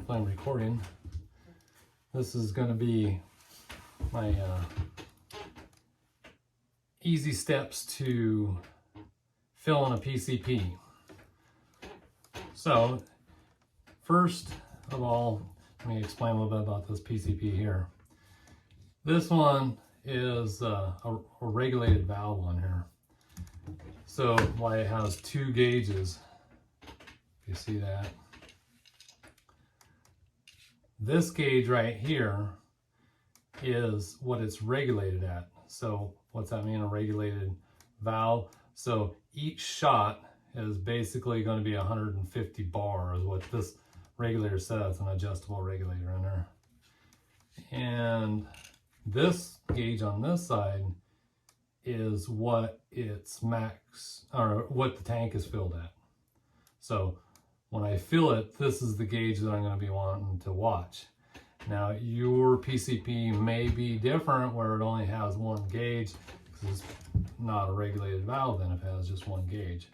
hopefully I'm recording. This is going to be my easy steps to fill in a PCP. So first of all, let me explain a little bit about this PCP here. This one is a regulated valve on here. So why it has two gauges, if you see that. This gauge right here is what it's regulated at. So what's that mean, a regulated valve? So each shot is basically going to be 150 bar is what this regulator says, an adjustable regulator in there. And this gauge on this side is what its max, or what the tank is filled at. So when I fill it, this is the gauge that I'm going to be wanting to watch. Now your PCP may be different where it only has one gauge, because it's not a regulated valve then if it has just one gauge.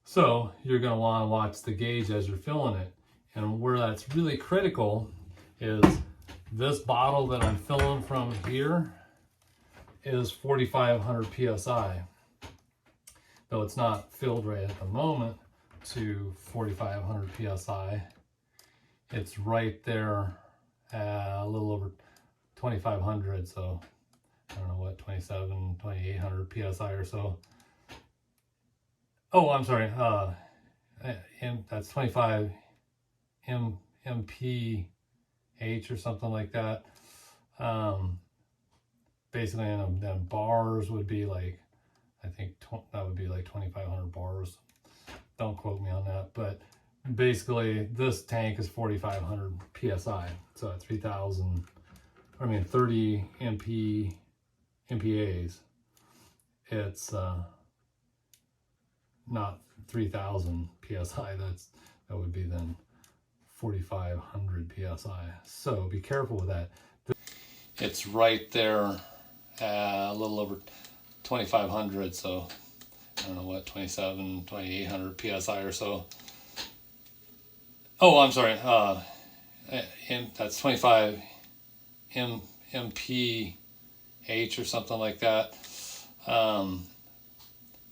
So you're going to want to watch the gauge as you're filling it. And where that's really critical is this bottle that I'm filling from here is 4,500 PSI. Though it's not filled right at the moment to 4,500 PSI. It's right there a little over 2,500, so I don't know what, 2,800 PSI or so. Oh, I'm sorry, that's 25 mph or something like that. Basically, and then bars would be like, I think that would be like 2,500 bars. Don't quote me on that, but basically this tank is 4,500 PSI. So at 30 MPAs, it's not 3,000 PSI. That would be then 4,500 PSI. So be careful with that. It's right there, a little over 2,500, so I don't know what, 2,800 PSI or so. Oh, I'm sorry, that's 25 mph or something like that.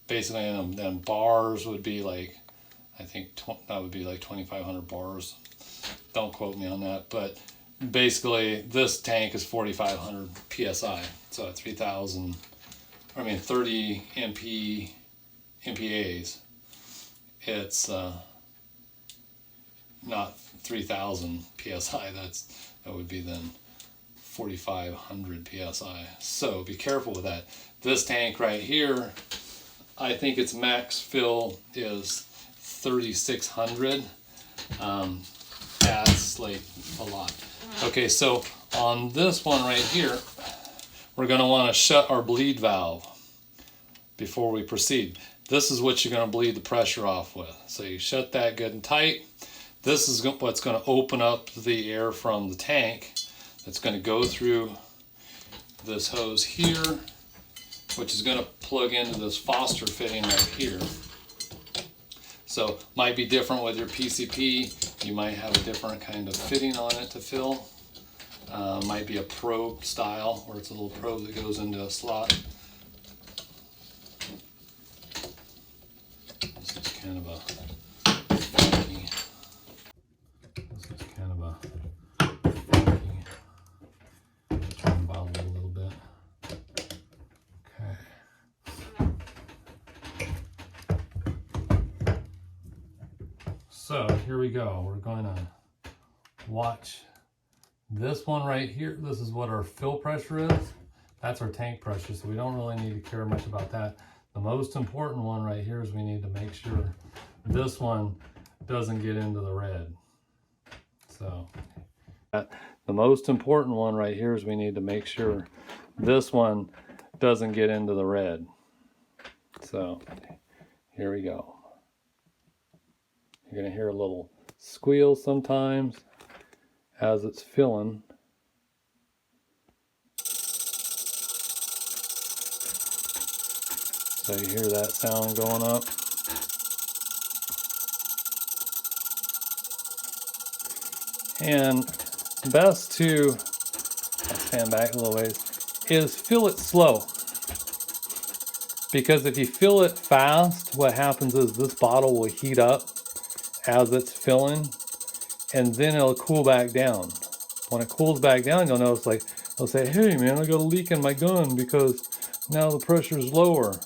Basically, and then bars would be like, I think that would be like 2,500 bars. Don't quote me on that, but basically this tank is 4,500 PSI, so at 30 MPAs, it's not 3,000 PSI. That would be then 4,500 PSI. So be careful with that. This tank right here, I think its max fill is 3,600. That's like a lot. Okay, so on this one right here, we're going to want to shut our bleed valve before we proceed. This is what you're going to bleed the pressure off with. So you shut that good and tight. This is what's going to open up the air from the tank. That's going to go through this hose here, which is going to plug into this Foster fitting right here. So might be different with your PCP. You might have a different kind of fitting on it to fill. Might be a probe style, where it's a little probe that goes into a slot. This is kind of a funky. Try and bottle it a little bit. Okay. So here we go. We're going to watch this one right here. This is what our fill pressure is. That's our tank pressure, so we don't really need to care much about that. The most important one right here is we need to make sure this one doesn't get into the red. So the most important one right here is we need to make sure this one doesn't get into the red. So here we go. You're going to hear a little squeal sometimes as it's filling. So you hear that sound going up. And best to, I'll stand back a little ways, is fill it slow. Because if you fill it fast, what happens is this bottle will heat up as it's filling, and then it'll cool back down. When it cools back down, you'll notice, like, it'll say, hey man, I got a leak in my gun because now the pressure's lower.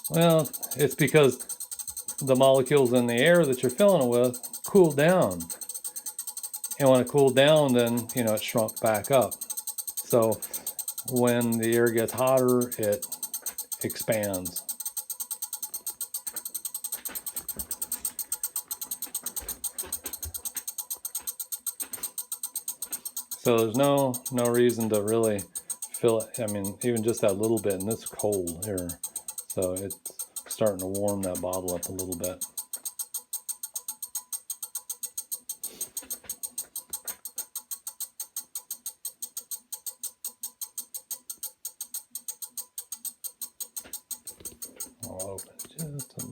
Well, it's because the molecules in the air that you're filling it with cooled down. And when it cooled down, then, you know, it shrunk back up. So when the air gets hotter, it expands. So there's no reason to really fill it. I mean, even just that little bit, and it's cold here. So it's starting to warm that bottle up a little bit. I'll open it just a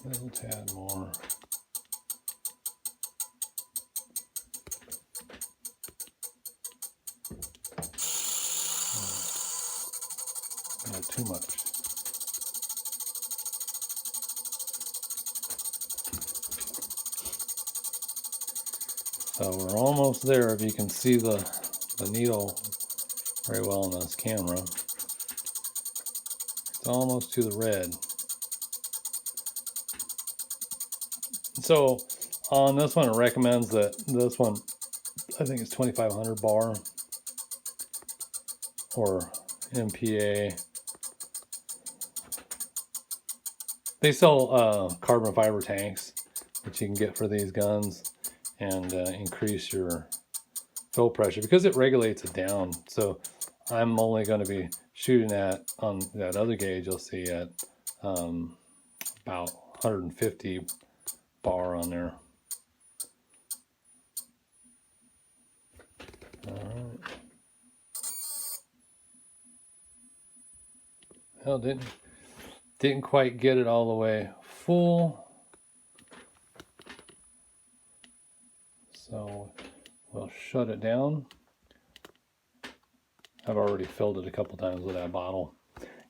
little tad more. Not too much. So we're almost there. If you can see the needle very well on this camera, it's almost to the red. So on this one, it recommends that this one, I think it's 2500 bar or MPA. They sell carbon fiber tanks that you can get for these guns and increase your fill pressure because it regulates it down. So I'm only going to be shooting at, on that other gauge you'll see, at about 150 bar on there. All right. Well, didn't quite get it all the way full. So we'll shut it down. I've already filled it a couple times with that bottle.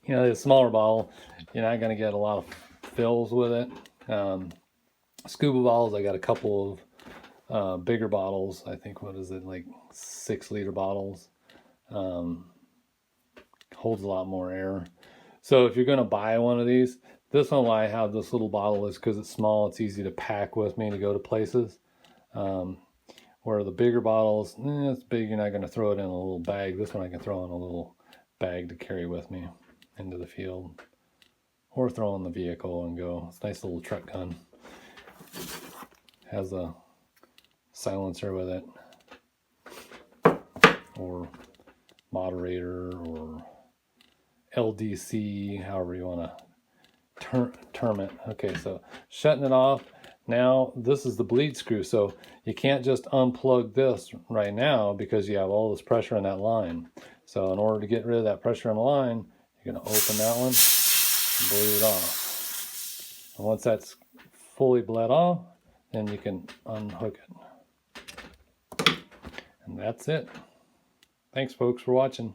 You know, the smaller bottle, you're not going to get a lot of fills with it. Scuba bottles, I got a couple of bigger bottles. I think, what is it, like 6-liter bottles. Holds a lot more air. So if you're going to buy one of these, this one why I have this little bottle is because it's small. It's easy to pack with me to go to places. Where the bigger bottles, it's big, you're not going to throw it in a little bag. This one I can throw in a little bag to carry with me into the field. Or throw in the vehicle and go. It's a nice little truck gun. Has a silencer with it. Or moderator or LDC, however you want to term it. Okay, so shutting it off. Now this is the bleed screw, so you can't just unplug this right now because you have all this pressure in that line. So in order to get rid of that pressure in the line, you're going to open that one and bleed it off. And once that's fully bled off, then you can unhook it. And that's it. Thanks folks for watching.